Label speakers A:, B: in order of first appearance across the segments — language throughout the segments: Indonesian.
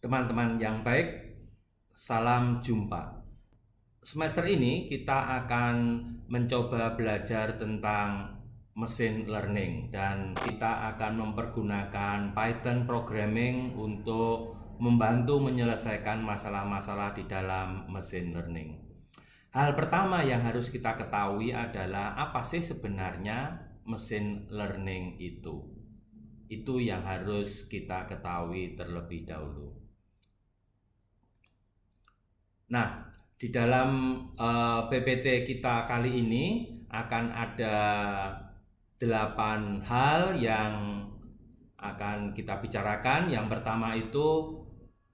A: Teman-teman yang baik, salam jumpa. Semester ini kita akan mencoba belajar tentang machine learning dan kita akan mempergunakan Python programming untuk membantu menyelesaikan masalah-masalah di dalam machine learning. Hal pertama yang harus kita ketahui adalah apa sih sebenarnya machine learning itu. Itu yang harus kita ketahui terlebih dahulu. Nah, di dalam PPT kita kali ini akan ada 8 hal yang akan kita bicarakan. Yang pertama itu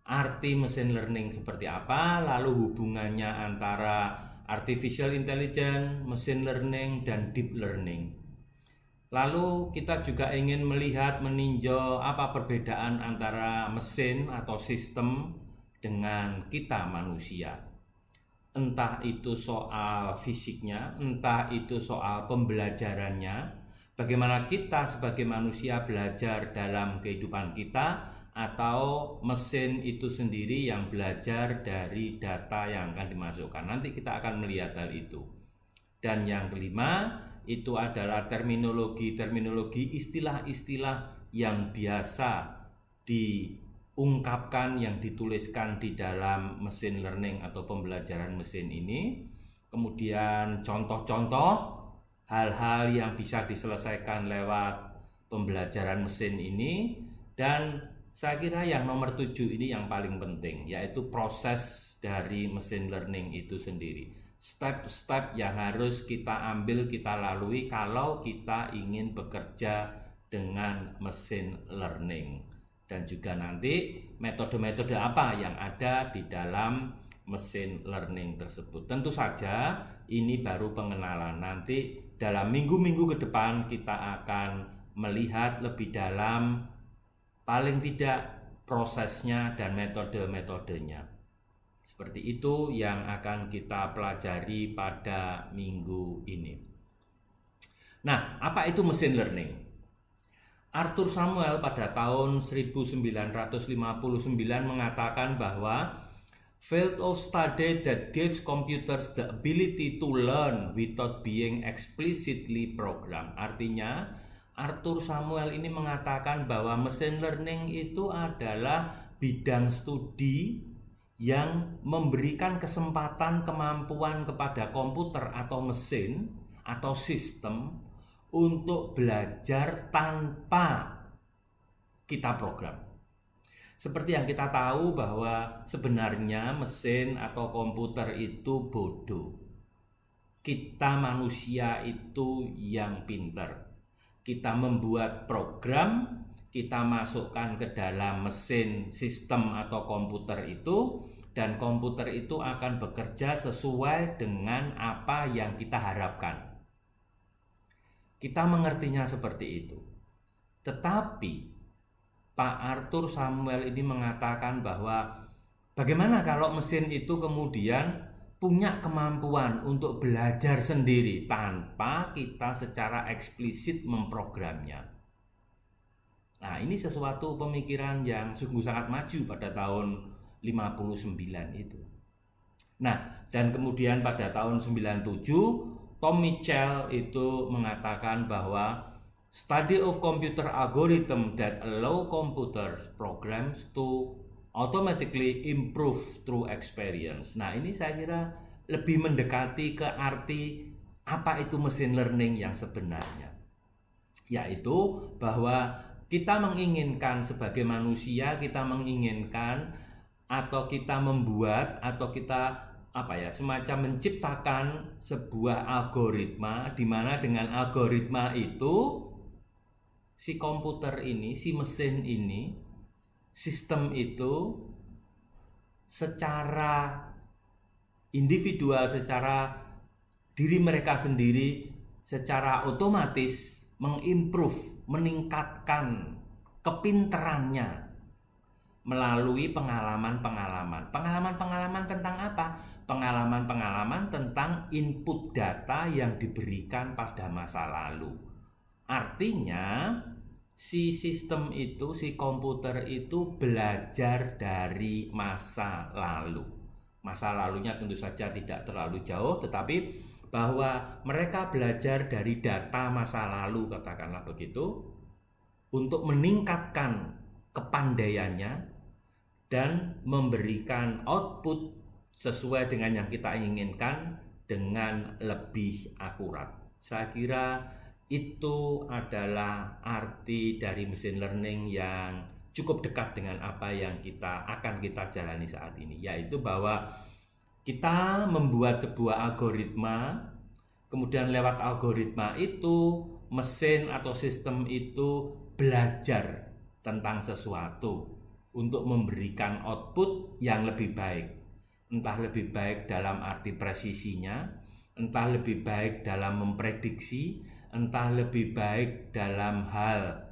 A: arti machine learning seperti apa, lalu hubungannya antara artificial intelligence, machine learning, dan deep learning. Lalu kita juga ingin melihat, meninjau apa perbedaan antara mesin atau sistem dengan kita manusia. Entah itu soal fisiknya, entah itu soal pembelajarannya, bagaimana kita sebagai manusia belajar dalam kehidupan kita, atau mesin itu sendiri yang belajar dari data yang akan dimasukkan. Nanti kita akan melihat hal itu. Dan yang kelima, itu adalah terminologi, istilah-istilah yang biasa diungkapkan, yang dituliskan di dalam machine learning atau pembelajaran mesin ini. Kemudian contoh-contoh hal-hal yang bisa diselesaikan lewat pembelajaran mesin ini. Dan saya kira yang nomor 7 ini yang paling penting, yaitu proses dari machine learning itu sendiri. Step-step yang harus kita ambil, kita lalui kalau kita ingin bekerja dengan machine learning. Dan juga nanti metode-metode apa yang ada di dalam machine learning tersebut. Tentu saja ini baru pengenalan. Nanti dalam minggu-minggu ke depan kita akan melihat lebih dalam, paling tidak prosesnya dan metode-metodenya. Seperti itu yang akan kita pelajari pada minggu ini. Nah, apa itu machine learning? Arthur Samuel pada tahun 1959 mengatakan bahwa field of study that gives computers the ability to learn without being explicitly programmed. Artinya, Arthur Samuel ini mengatakan bahwa machine learning itu adalah bidang studi yang memberikan kesempatan, kemampuan kepada komputer atau mesin atau sistem untuk belajar tanpa kita program. Seperti yang kita tahu bahwa sebenarnya mesin atau komputer itu bodoh. Kita manusia itu yang pintar. Kita membuat program, kita masukkan ke dalam mesin, sistem atau komputer itu, dan komputer itu akan bekerja sesuai dengan apa yang kita harapkan. Kita mengertinya seperti itu. Tetapi Pak Arthur Samuel ini mengatakan bahwa bagaimana kalau mesin itu kemudian punya kemampuan untuk belajar sendiri tanpa kita secara eksplisit memprogramnya. Nah, ini sesuatu pemikiran yang sungguh sangat maju pada tahun 59 itu. Nah, dan kemudian pada tahun 97 Tom Mitchell itu mengatakan bahwa study of computer algorithm that allow computers programs to automatically improve through experience. Nah, ini saya kira lebih mendekati ke arti apa itu machine learning yang sebenarnya, yaitu bahwa kita menginginkan sebagai manusia, kita menginginkan atau kita membuat atau kita semacam menciptakan sebuah algoritma, di mana dengan algoritma itu si komputer ini, si mesin ini, sistem itu secara individual, secara diri mereka sendiri, secara otomatis mengimprove, meningkatkan kepinterannya melalui pengalaman-pengalaman. Pengalaman-pengalaman tentang apa? Pengalaman-pengalaman tentang input data yang diberikan pada masa lalu. Artinya si sistem itu, si komputer itu belajar dari masa lalu. Masa lalunya tentu saja tidak terlalu jauh, tetapi bahwa mereka belajar dari data masa lalu, katakanlah begitu, untuk meningkatkan kepandaiannya dan memberikan output sesuai dengan yang kita inginkan dengan lebih akurat. Saya kira itu adalah arti dari mesin learning yang cukup dekat dengan apa yang akan kita jalani saat ini, yaitu bahwa kita membuat sebuah algoritma, kemudian lewat algoritma itu mesin atau sistem itu belajar tentang sesuatu untuk memberikan output yang lebih baik. Entah lebih baik dalam arti presisinya, entah lebih baik dalam memprediksi, entah lebih baik dalam hal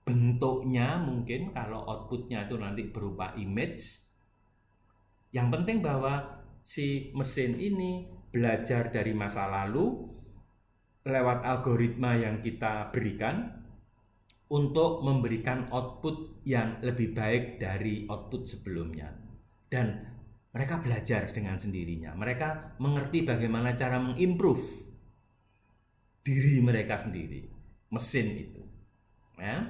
A: bentuknya, mungkin kalau outputnya itu nanti berupa image. Yang penting bahwa si mesin ini belajar dari masa lalu lewat algoritma yang kita berikan untuk memberikan output yang lebih baik dari output sebelumnya. Dan mereka belajar dengan sendirinya. Mereka mengerti bagaimana cara mengimprove diri mereka sendiri, mesin itu. Ya.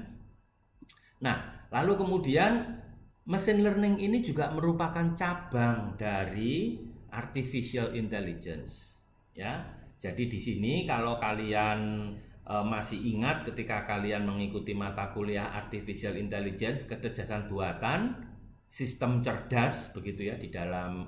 A: Nah, lalu kemudian mesin learning ini juga merupakan cabang dari artificial intelligence. Ya, jadi di sini kalau kalian masih ingat ketika kalian mengikuti mata kuliah artificial intelligence, kecerdasan buatan, sistem cerdas begitu ya di dalam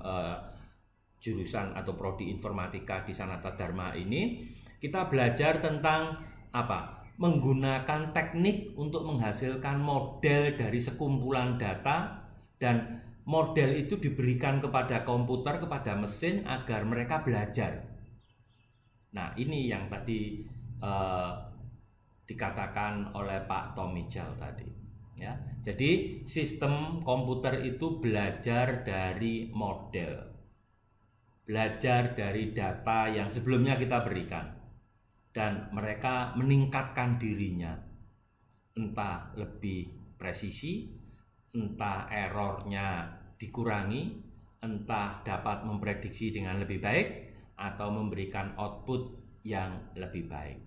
A: jurusan atau prodi informatika di Sanata Dharma ini, kita belajar tentang apa? Menggunakan teknik untuk menghasilkan model dari sekumpulan data, dan model itu diberikan kepada komputer, kepada mesin agar mereka belajar. Nah, ini yang tadi dikatakan oleh Pak Tom Mitchell tadi. Ya, jadi sistem komputer itu belajar dari model, belajar dari data yang sebelumnya kita berikan, dan mereka meningkatkan dirinya, entah lebih presisi, entah errornya dikurangi, entah dapat memprediksi dengan lebih baik, atau memberikan output yang lebih baik.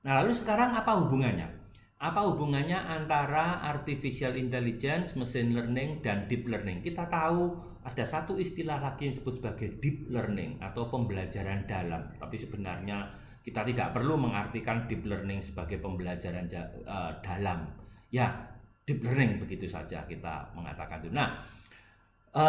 A: Nah, lalu sekarang apa hubungannya? Apa hubungannya antara artificial intelligence, machine learning, dan deep learning? Kita tahu ada satu istilah lagi yang disebut sebagai deep learning atau pembelajaran dalam. Tapi sebenarnya kita tidak perlu mengartikan deep learning sebagai pembelajaran dalam. Ya, deep learning begitu saja kita mengatakan itu. Nah,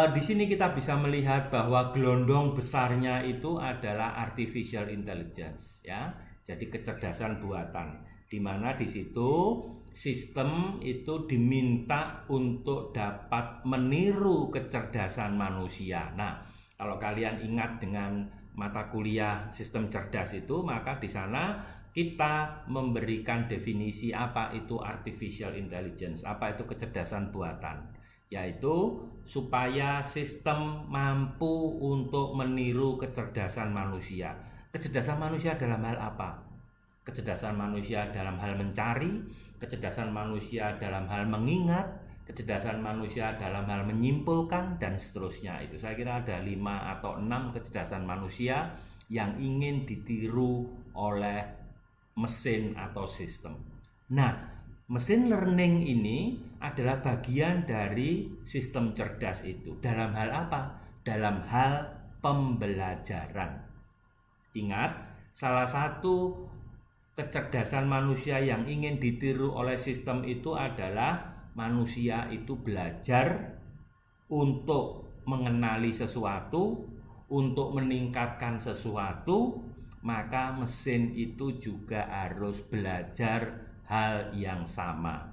A: di sini kita bisa melihat bahwa gelondong besarnya itu adalah artificial intelligence, ya. Jadi kecerdasan buatan, di mana di situ sistem itu diminta untuk dapat meniru kecerdasan manusia. Nah, kalau kalian ingat dengan mata kuliah sistem cerdas itu, maka di sana kita memberikan definisi apa itu artificial intelligence, apa itu kecerdasan buatan, yaitu supaya sistem mampu untuk meniru kecerdasan manusia. Kecerdasan manusia dalam hal apa? Kecerdasan manusia dalam hal mencari, kecerdasan manusia dalam hal mengingat, kecerdasan manusia dalam hal menyimpulkan, dan seterusnya. Itu saya kira ada 5 atau 6 kecerdasan manusia yang ingin ditiru oleh mesin atau sistem. Nah, mesin learning ini adalah bagian dari sistem cerdas itu. Dalam hal apa? Dalam hal pembelajaran. Ingat, salah satu kecerdasan manusia yang ingin ditiru oleh sistem itu adalah manusia itu belajar untuk mengenali sesuatu, untuk meningkatkan sesuatu, maka mesin itu juga harus belajar hal yang sama.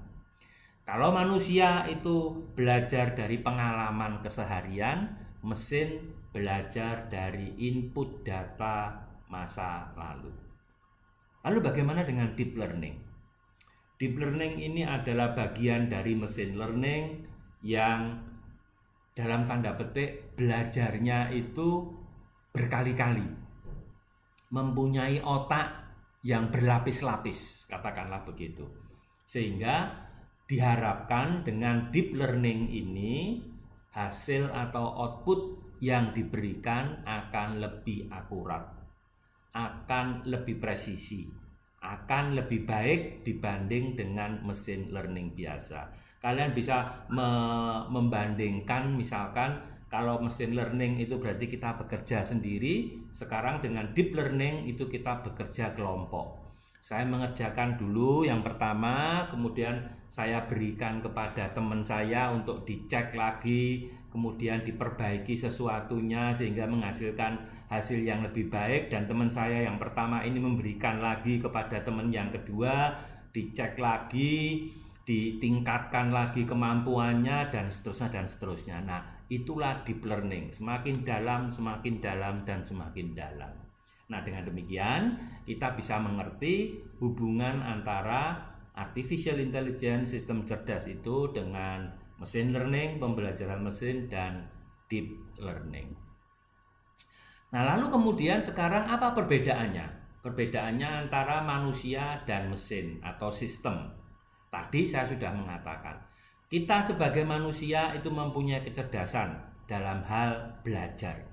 A: Kalau manusia itu belajar dari pengalaman keseharian, mesin belajar dari input data masa lalu. Lalu bagaimana dengan deep learning? Deep learning ini adalah bagian dari machine learning yang dalam tanda petik belajarnya itu berkali-kali, mempunyai otak yang berlapis-lapis, katakanlah begitu. Sehingga diharapkan dengan deep learning ini hasil atau output yang diberikan akan lebih akurat, akan lebih presisi, akan lebih baik dibanding dengan mesin learning biasa. Kalian bisa membandingkan, misalkan kalau mesin learning itu berarti kita bekerja sendiri, sekarang dengan deep learning itu kita bekerja kelompok. Saya mengerjakan dulu yang pertama, kemudian saya berikan kepada teman saya untuk dicek lagi, kemudian diperbaiki sesuatunya sehingga menghasilkan hasil yang lebih baik, dan teman saya yang pertama ini memberikan lagi kepada teman yang kedua, dicek lagi, ditingkatkan lagi kemampuannya, dan seterusnya dan seterusnya. Nah, itulah deep learning, semakin dalam, semakin dalam, dan semakin dalam. Nah, dengan demikian kita bisa mengerti hubungan antara artificial intelligence, sistem cerdas itu dengan machine learning, pembelajaran mesin, dan deep learning. Nah, lalu kemudian sekarang apa perbedaannya? Perbedaannya antara manusia dan mesin atau sistem. Tadi saya sudah mengatakan, kita sebagai manusia itu mempunyai kecerdasan dalam hal belajar.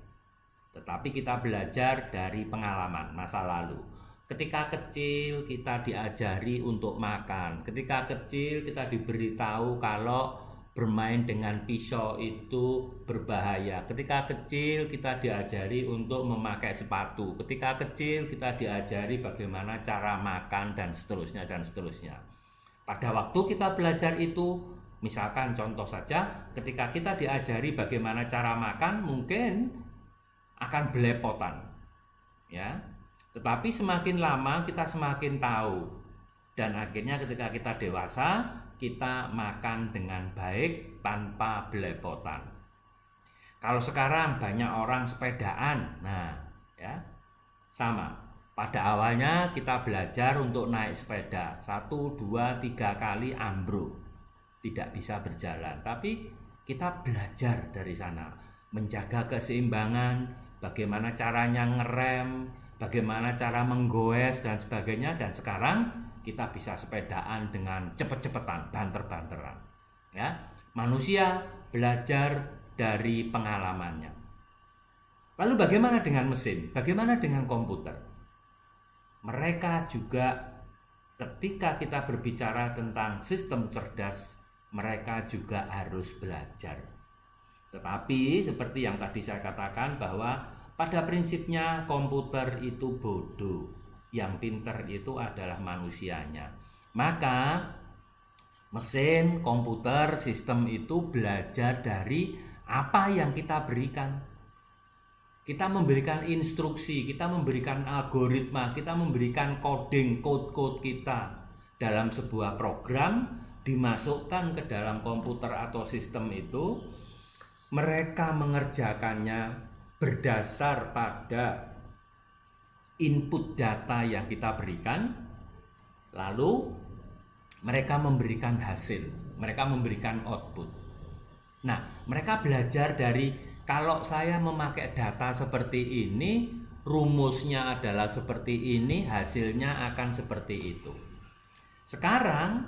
A: Tetapi kita belajar dari pengalaman masa lalu. Ketika kecil kita diajari untuk makan. Ketika kecil kita diberitahu kalau bermain dengan pisau itu berbahaya. Ketika kecil kita diajari untuk memakai sepatu. Ketika kecil kita diajari bagaimana cara makan, dan seterusnya dan seterusnya. Pada waktu kita belajar itu, misalkan contoh saja, ketika kita diajari bagaimana cara makan, mungkin akan belepotan, ya. Tetapi semakin lama kita semakin tahu, dan akhirnya ketika kita dewasa kita makan dengan baik tanpa belepotan. Kalau sekarang banyak orang sepedaan, nah, ya, sama. Pada awalnya kita belajar untuk naik sepeda 1, 2, 3 kali ambruk, tidak bisa berjalan, tapi kita belajar dari sana, menjaga keseimbangan, bagaimana caranya ngerem, bagaimana cara menggoes dan sebagainya, dan sekarang kita bisa sepedaan dengan cepet-cepetan, banter-banteran. Ya, manusia belajar dari pengalamannya. Lalu bagaimana dengan mesin? Bagaimana dengan komputer? Mereka juga ketika kita berbicara tentang sistem cerdas, mereka juga harus belajar. Tetapi seperti yang tadi saya katakan bahwa pada prinsipnya komputer itu bodoh, yang pintar itu adalah manusianya. Maka mesin, komputer, sistem itu belajar dari apa yang kita berikan. Kita memberikan instruksi, kita memberikan algoritma, kita memberikan coding, code-code kita dalam sebuah program, dimasukkan ke dalam komputer atau sistem itu. Mereka mengerjakannya berdasar pada input data yang kita berikan, lalu mereka memberikan hasil, mereka memberikan output. Nah, mereka belajar dari kalau saya memakai data seperti ini, rumusnya adalah seperti ini, hasilnya akan seperti itu. Sekarang,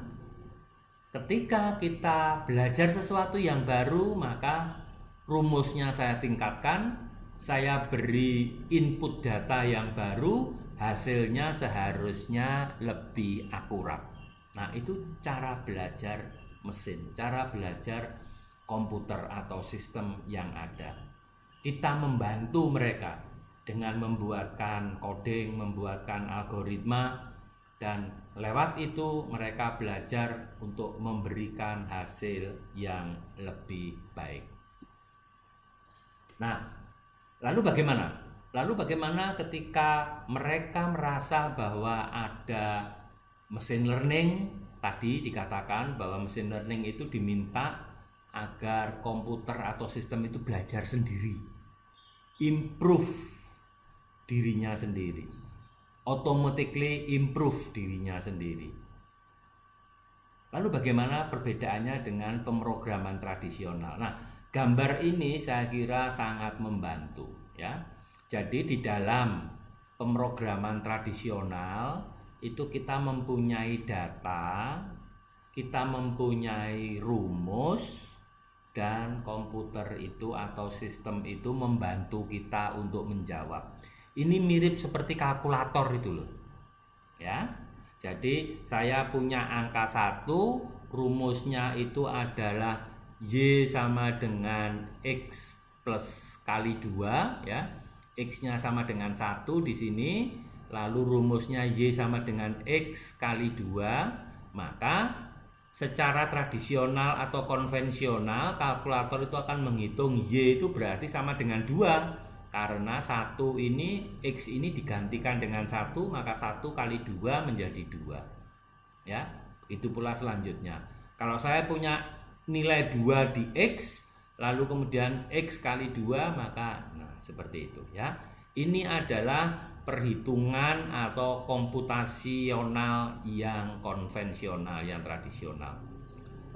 A: ketika kita belajar sesuatu yang baru, maka rumusnya saya tingkatkan, saya beri input data yang baru, hasilnya seharusnya lebih akurat. Nah, itu cara belajar mesin, cara belajar komputer atau sistem yang ada. Kita membantu mereka dengan membuatkan coding, membuatkan algoritma, dan lewat itu mereka belajar untuk memberikan hasil yang lebih baik. Nah, lalu bagaimana? Lalu bagaimana ketika mereka merasa bahwa ada machine learning? Tadi dikatakan bahwa machine learning itu diminta agar komputer atau sistem itu belajar sendiri, improve dirinya sendiri, automatically improve dirinya sendiri. Lalu bagaimana perbedaannya dengan pemrograman tradisional? Nah, gambar ini saya kira sangat membantu, ya. Jadi di dalam pemrograman tradisional itu kita mempunyai data, kita mempunyai rumus, dan komputer itu atau sistem itu membantu kita untuk menjawab. Ini mirip seperti kalkulator itu loh. Ya. Jadi saya punya angka 1, rumusnya itu adalah Y sama dengan X plus kali 2 ya. X-nya sama dengan 1 di sini, lalu rumusnya Y sama dengan X kali 2, maka secara tradisional atau konvensional kalkulator itu akan menghitung Y itu berarti sama dengan 2. Karena 1 ini, X ini digantikan dengan 1, maka 1 kali 2 menjadi 2. Ya, itu pula selanjutnya. Kalau saya punya nilai 2 di X, lalu kemudian X kali 2, maka seperti itu ya. Ini adalah perhitungan atau komputasional yang konvensional, yang tradisional.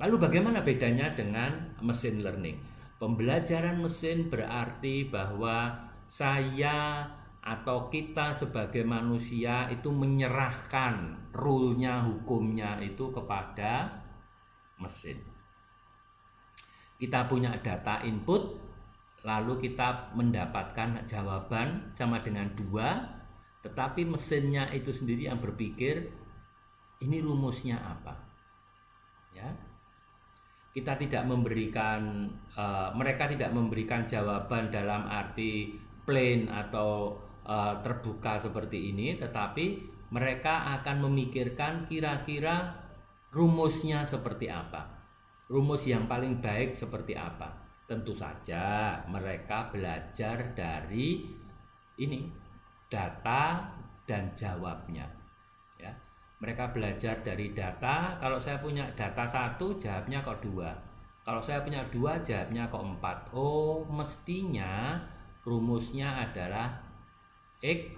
A: Lalu bagaimana bedanya dengan mesin learning? Pembelajaran mesin berarti bahwa saya atau kita sebagai manusia itu menyerahkan rule-nya, hukumnya itu kepada mesin. Kita punya data input, lalu kita mendapatkan jawaban sama dengan 2, tetapi mesinnya itu sendiri yang berpikir ini rumusnya apa. Ya. Kita tidak memberikan, mereka tidak memberikan jawaban dalam arti plain atau terbuka seperti ini, tetapi mereka akan memikirkan kira-kira rumusnya seperti apa, rumus yang paling baik seperti apa. Tentu saja mereka belajar dari ini, data dan jawabnya. Ya. Mereka belajar dari data. Kalau saya punya data 1, jawabnya kok 2. Kalau saya punya 2, jawabnya kok 4. Oh, mestinya rumusnya adalah X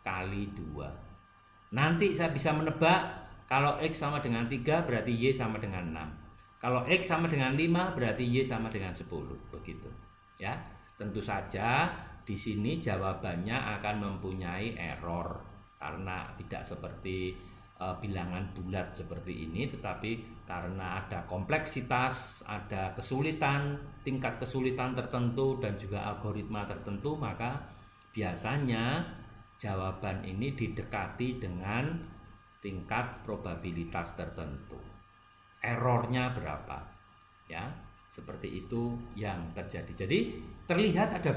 A: kali 2. Nanti saya bisa menebak, kalau X sama dengan 3 berarti Y sama dengan 6. Kalau X sama dengan 5 berarti Y sama dengan 10. Begitu. Ya. Tentu saja di sini jawabannya akan mempunyai error karena tidak seperti bilangan bulat seperti ini, tetapi karena ada kompleksitas, ada kesulitan, tingkat kesulitan tertentu dan juga algoritma tertentu, maka biasanya jawaban ini didekati dengan tingkat probabilitas tertentu. Errornya berapa? Ya, seperti itu yang terjadi. Jadi terlihat ada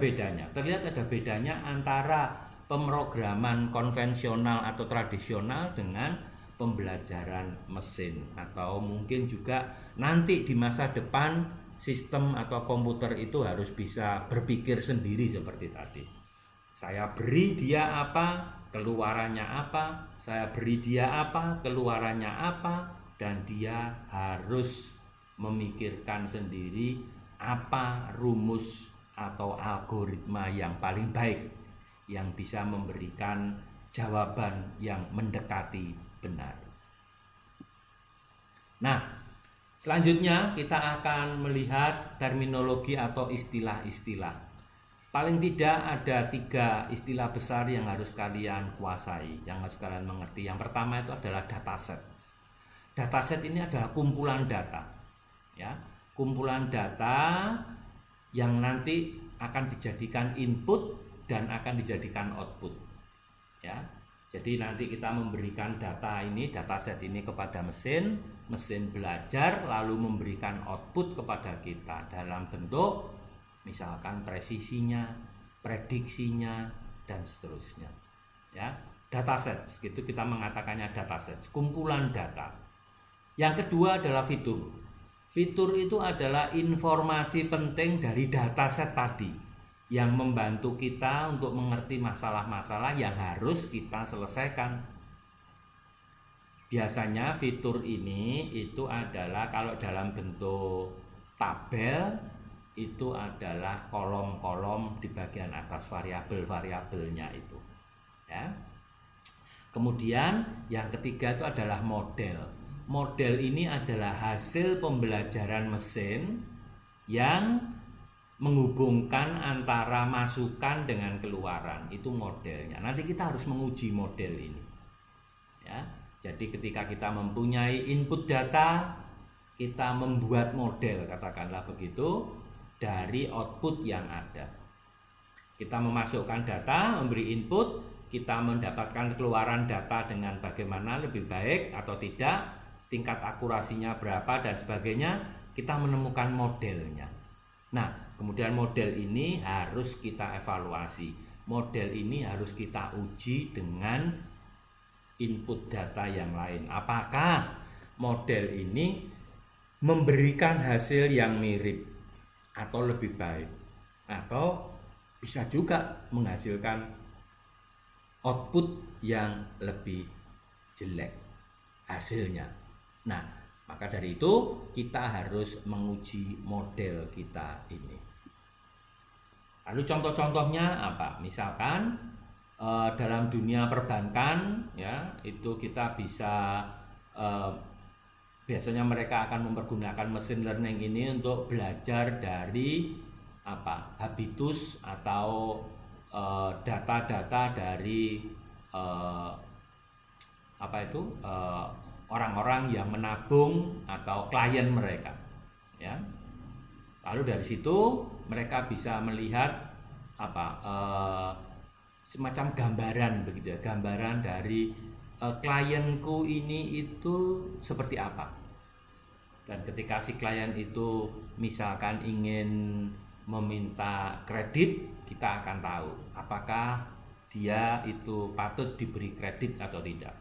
A: bedanya antara pemrograman konvensional atau tradisional dengan pembelajaran mesin, atau mungkin juga nanti di masa depan sistem atau komputer itu harus bisa berpikir sendiri seperti tadi. Saya beri dia apa, keluarannya apa, saya beri dia apa, keluarannya apa, dan dia harus memikirkan sendiri apa rumus atau algoritma yang paling baik yang bisa memberikan jawaban yang mendekati benar. Nah, selanjutnya kita akan melihat terminologi atau istilah-istilah. Paling tidak ada 3 istilah besar yang harus kalian kuasai, yang harus kalian mengerti. Yang pertama itu adalah dataset. Dataset ini adalah kumpulan data. Ya, kumpulan data yang nanti akan dijadikan input dan akan dijadikan output. Ya. Jadi nanti kita memberikan data ini, dataset ini kepada mesin, mesin belajar lalu memberikan output kepada kita dalam bentuk misalkan presisinya, prediksinya, dan seterusnya. Ya, dataset, gitu kita mengatakannya dataset, kumpulan data. Yang kedua adalah fitur. Fitur itu adalah informasi penting dari dataset tadi yang membantu kita untuk mengerti masalah-masalah yang harus kita selesaikan. Biasanya fitur ini itu adalah kalau dalam bentuk tabel itu adalah kolom-kolom di bagian atas variabel-variabelnya itu. Ya. Kemudian yang ketiga itu adalah model. Model ini adalah hasil pembelajaran mesin yang menghubungkan antara masukan dengan keluaran, itu modelnya. Nanti kita harus menguji model ini. Ya, jadi ketika kita mempunyai input data, kita membuat model, katakanlah begitu, dari output yang ada. Kita memasukkan data, memberi input, kita mendapatkan keluaran data dengan bagaimana, lebih baik atau tidak, tingkat akurasinya berapa dan sebagainya, kita menemukan modelnya. Nah, kemudian model ini harus kita evaluasi. Model ini harus kita uji dengan input data yang lain. Apakah model ini memberikan hasil yang mirip atau lebih baik, atau bisa juga menghasilkan output yang lebih jelek hasilnya. Nah, maka dari itu kita harus menguji model kita ini. Lalu contoh-contohnya apa? Misalkan dalam dunia perbankan, ya, itu kita bisa biasanya mereka akan mempergunakan machine learning ini untuk belajar dari habitus atau data-data dari orang-orang yang menabung atau klien mereka, ya. Lalu dari situ mereka bisa melihat semacam gambaran begitu ya, gambaran dari klienku ini itu seperti apa. Dan ketika si klien itu misalkan ingin meminta kredit, kita akan tahu apakah dia itu patut diberi kredit atau tidak.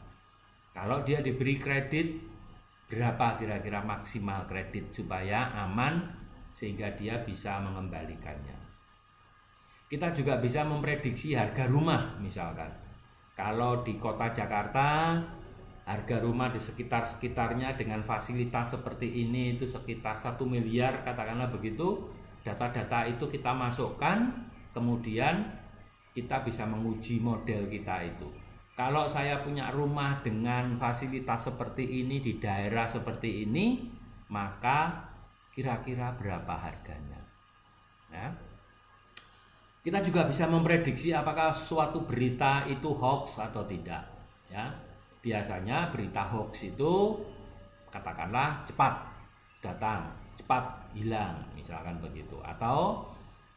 A: Kalau dia diberi kredit, berapa kira-kira maksimal kredit supaya aman sehingga dia bisa mengembalikannya. Kita juga bisa memprediksi harga rumah misalkan. Kalau di kota Jakarta, harga rumah di sekitar-sekitarnya dengan fasilitas seperti ini itu sekitar 1 miliar, katakanlah begitu. Data-data itu kita masukkan, kemudian kita bisa menguji model kita itu. Kalau saya punya rumah dengan fasilitas seperti ini di daerah seperti ini, maka kira-kira berapa harganya? Ya. Kita juga bisa memprediksi apakah suatu berita itu hoax atau tidak. Ya. Biasanya berita hoax itu katakanlah cepat datang, cepat hilang, misalkan begitu. Atau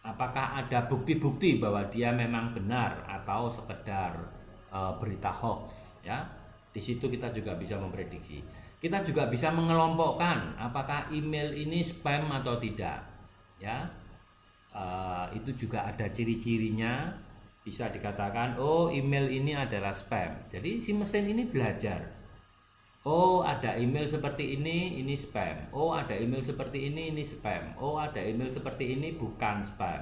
A: apakah ada bukti-bukti bahwa dia memang benar atau sekedar berita hoax, ya. Di situ kita juga bisa memprediksi. Kita juga bisa mengelompokkan apakah email ini spam atau tidak, ya. Itu juga ada ciri-cirinya. Bisa dikatakan, oh email ini adalah spam. Jadi si mesin ini belajar. Oh ada email seperti ini spam. Oh ada email seperti ini spam. Oh ada email seperti ini bukan spam.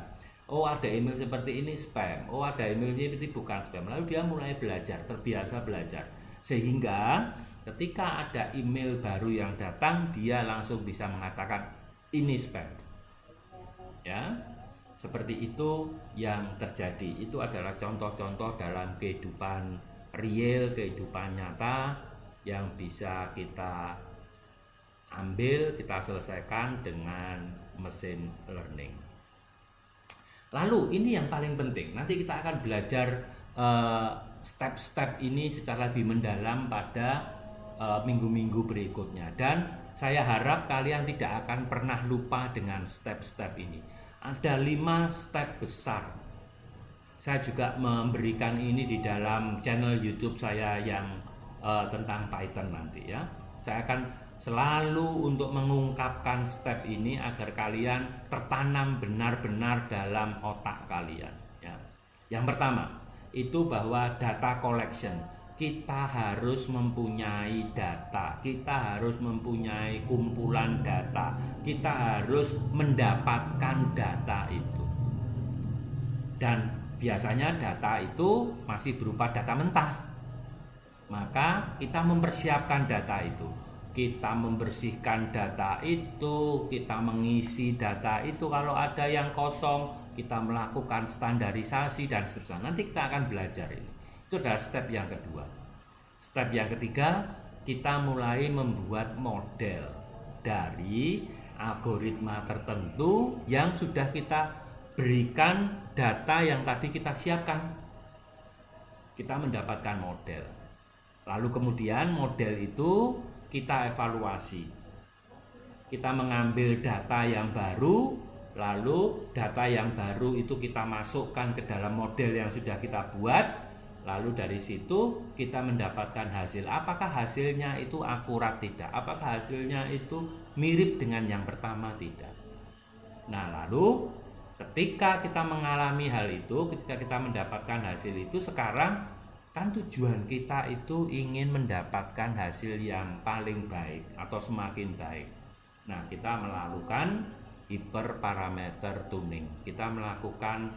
A: Oh ada email seperti ini spam. Oh ada email seperti ini bukan spam. Lalu dia mulai belajar, terbiasa belajar. Sehingga ketika ada email baru yang datang, dia langsung bisa mengatakan ini spam. Ya. Seperti itu yang terjadi. Itu adalah contoh-contoh dalam kehidupan real, kehidupan nyata yang bisa kita ambil, kita selesaikan dengan mesin learning. Lalu ini yang paling penting. Nanti kita akan belajar step-step ini secara lebih mendalam pada minggu-minggu berikutnya. Dan saya harap kalian tidak akan pernah lupa dengan step-step ini. Ada 5 step besar. Saya juga memberikan ini di dalam channel YouTube saya yang tentang Python nanti, ya. Saya akan selalu untuk mengungkapkan step ini agar kalian tertanam benar-benar dalam otak kalian, ya. Yang pertama itu bahwa data collection. Kita harus mempunyai data, kita harus mempunyai kumpulan data, kita harus mendapatkan data itu. Dan biasanya data itu masih berupa data mentah. Maka kita mempersiapkan data itu. Kita membersihkan data itu, kita mengisi data itu. Kalau ada yang kosong, kita melakukan standarisasi dan seterusnya. Nanti kita akan belajar ini. Itu adalah step yang kedua. Step yang ketiga, kita mulai membuat model dari algoritma tertentu yang sudah kita berikan data yang tadi kita siapkan. Kita mendapatkan model. Lalu kemudian model itu kita evaluasi. Kita mengambil data yang baru, lalu data yang baru itu kita masukkan ke dalam model yang sudah kita buat, lalu dari situ kita mendapatkan hasil. Apakah hasilnya itu akurat tidak? Apakah hasilnya itu mirip dengan yang pertama tidak? Nah, lalu ketika kita mengalami hal itu, ketika kita mendapatkan hasil itu, sekarang kan tujuan kita itu ingin mendapatkan hasil yang paling baik atau semakin baik. Nah, kita melakukan hyperparameter tuning, kita melakukan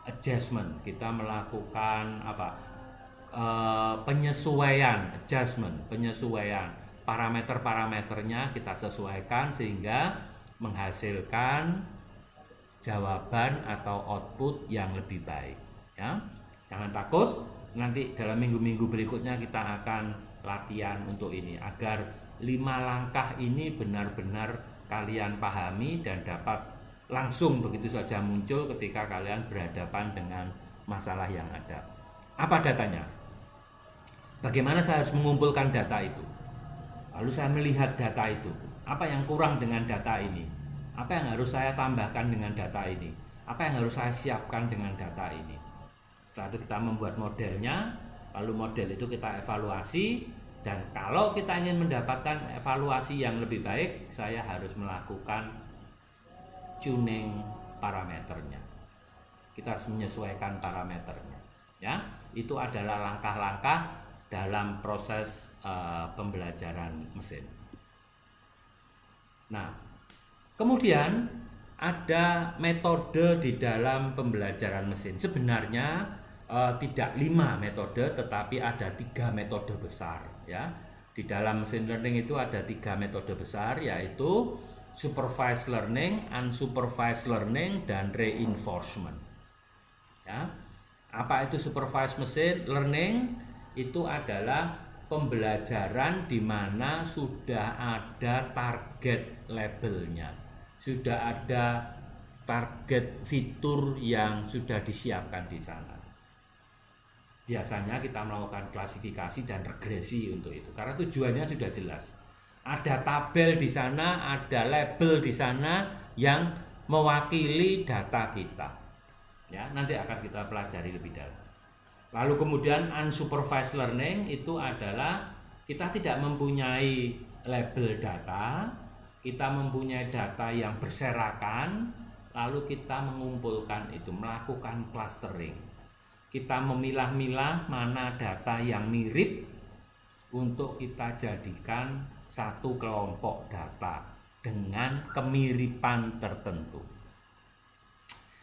A: adjustment, kita melakukan penyesuaian, penyesuaian parameter-parameternya kita sesuaikan sehingga menghasilkan jawaban atau output yang lebih baik. Ya, jangan takut, nanti dalam minggu-minggu berikutnya kita akan latihan untuk ini agar 5 langkah ini benar-benar kalian pahami dan dapat langsung begitu saja muncul ketika kalian berhadapan dengan masalah yang ada. Apa datanya? Bagaimana saya harus mengumpulkan data itu? Lalu saya melihat data itu. Apa yang kurang dengan data ini? Apa yang harus saya tambahkan dengan data ini? Apa yang harus saya siapkan dengan data ini? Setelah itu kita membuat modelnya, lalu model itu kita evaluasi. Dan kalau kita ingin mendapatkan evaluasi yang lebih baik, saya harus melakukan tuning parameternya. Kita harus menyesuaikan parameternya. Ya, itu adalah langkah-langkah dalam proses pembelajaran mesin. Nah, kemudian ada metode di dalam pembelajaran mesin. Sebenarnya tidak 5 metode, tetapi ada 3 metode besar. Ya, di dalam machine learning itu ada 3 metode besar, yaitu supervised learning, unsupervised learning, dan reinforcement. Ya, apa itu supervised machine learning? Itu adalah pembelajaran di mana sudah ada target labelnya, sudah ada target fitur yang sudah disiapkan di sana. Biasanya kita melakukan klasifikasi dan regresi untuk itu, karena tujuannya sudah jelas. Ada tabel di sana, ada label di sana yang mewakili data kita. Ya, nanti akan kita pelajari lebih dalam. Lalu kemudian unsupervised learning itu adalah kita tidak mempunyai label data, kita mempunyai data yang berserakan, lalu kita mengumpulkan itu, melakukan clustering. Kita memilah-milah mana data yang mirip untuk kita jadikan satu kelompok data dengan kemiripan tertentu.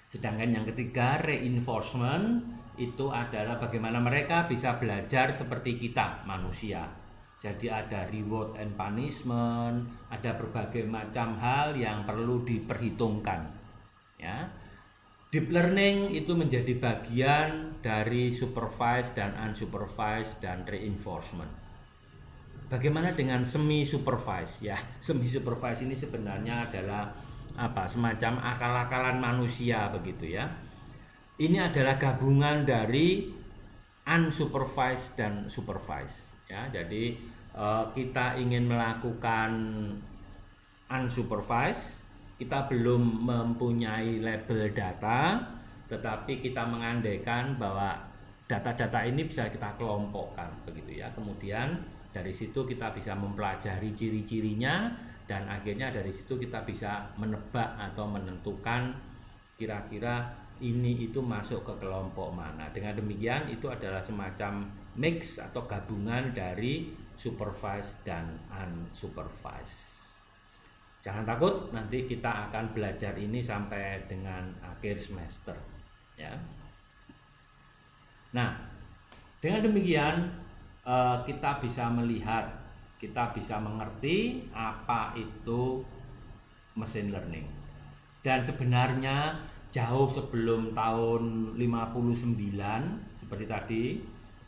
A: Sedangkan yang ketiga, reinforcement, itu adalah bagaimana mereka bisa belajar seperti kita manusia. Jadi ada reward and punishment, ada berbagai macam hal yang perlu diperhitungkan. Ya. Deep learning itu menjadi bagian dari supervised dan unsupervised dan reinforcement. Bagaimana dengan semi supervised? Ya, semi supervised ini sebenarnya adalah semacam akal-akalan manusia begitu ya. Ini adalah gabungan dari unsupervised dan supervised ya. Jadi kita ingin melakukan unsupervised, kita belum mempunyai label data, tetapi kita mengandaikan bahwa data-data ini bisa kita kelompokkan begitu ya. Kemudian dari situ kita bisa mempelajari ciri-cirinya, dan akhirnya dari situ kita bisa menebak atau menentukan kira-kira ini itu masuk ke kelompok mana. Dengan demikian itu adalah semacam mix atau gabungan dari supervised dan unsupervised. Jangan takut, nanti kita akan belajar ini sampai dengan akhir semester ya. Nah, dengan demikian kita bisa melihat, kita bisa mengerti apa itu machine learning. Dan sebenarnya jauh sebelum tahun 59, seperti tadi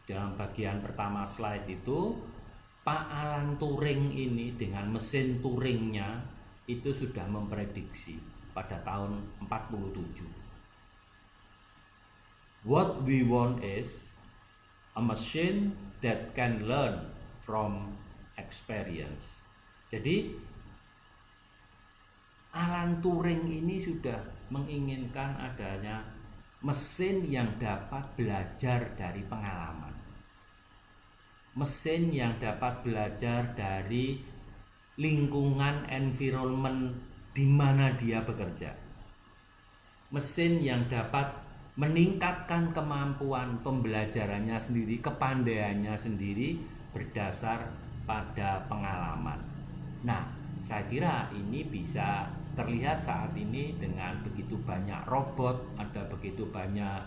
A: dalam bagian pertama slide itu, Pak Alan Turing ini dengan mesin Turingnya itu sudah memprediksi pada tahun 47. What we want is a machine that can learn from experience. Jadi Alan Turing ini sudah menginginkan adanya mesin yang dapat belajar dari pengalaman. Mesin yang dapat belajar dari lingkungan environment di mana dia bekerja. Mesin yang dapat meningkatkan kemampuan pembelajarannya sendiri, kepandaiannya sendiri berdasar pada pengalaman. Nah, saya kira ini bisa terlihat saat ini dengan begitu banyak robot, ada begitu banyak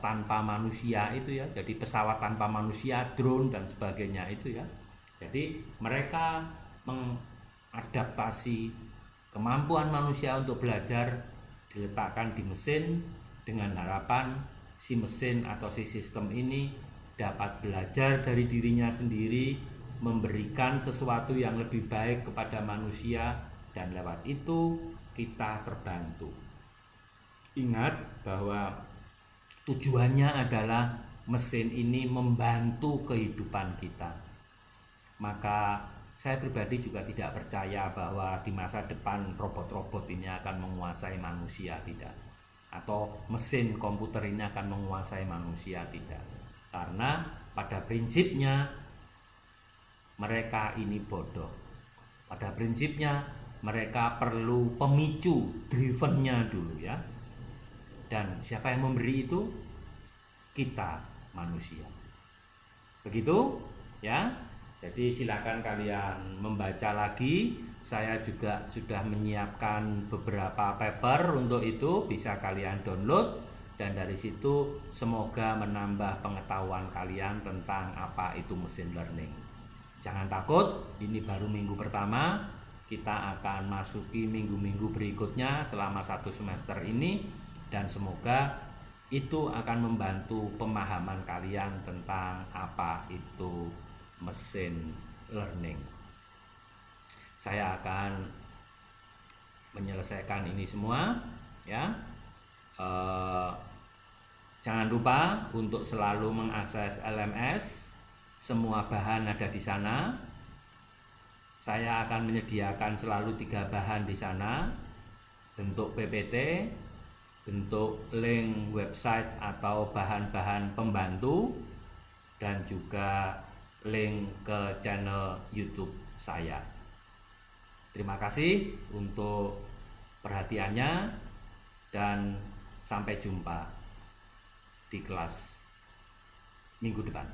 A: tanpa manusia itu ya, jadi pesawat tanpa manusia, drone dan sebagainya itu ya. Jadi mereka mengadaptasi kemampuan manusia untuk belajar diletakkan di mesin dengan harapan si mesin atau si sistem ini dapat belajar dari dirinya sendiri, memberikan sesuatu yang lebih baik kepada manusia, dan lewat itu kita terbantu. Ingat bahwa tujuannya adalah mesin ini membantu kehidupan kita. Maka saya pribadi juga tidak percaya bahwa di masa depan robot-robot ini akan menguasai manusia, tidak. Atau mesin komputer ini akan menguasai manusia, tidak. Karena pada prinsipnya mereka ini bodoh. Pada prinsipnya mereka perlu pemicu, drivennya dulu ya. Dan siapa yang memberi itu? Kita manusia. Begitu ya. Jadi silakan kalian membaca lagi. Saya juga sudah menyiapkan beberapa paper untuk itu, bisa kalian download, dan dari situ semoga menambah pengetahuan kalian tentang apa itu machine learning. Jangan takut, ini baru minggu pertama. Kita akan masuki minggu-minggu berikutnya selama 1 semester ini, dan semoga itu akan membantu pemahaman kalian tentang apa itu machine learning. Saya akan menyelesaikan ini semua ya. Jangan lupa untuk selalu mengakses LMS. Semua bahan ada di sana. Saya akan menyediakan selalu 3 bahan di sana, bentuk PPT, bentuk link website atau bahan-bahan pembantu, dan juga link ke channel YouTube saya. Terima kasih untuk perhatiannya, dan sampai jumpa di kelas minggu depan.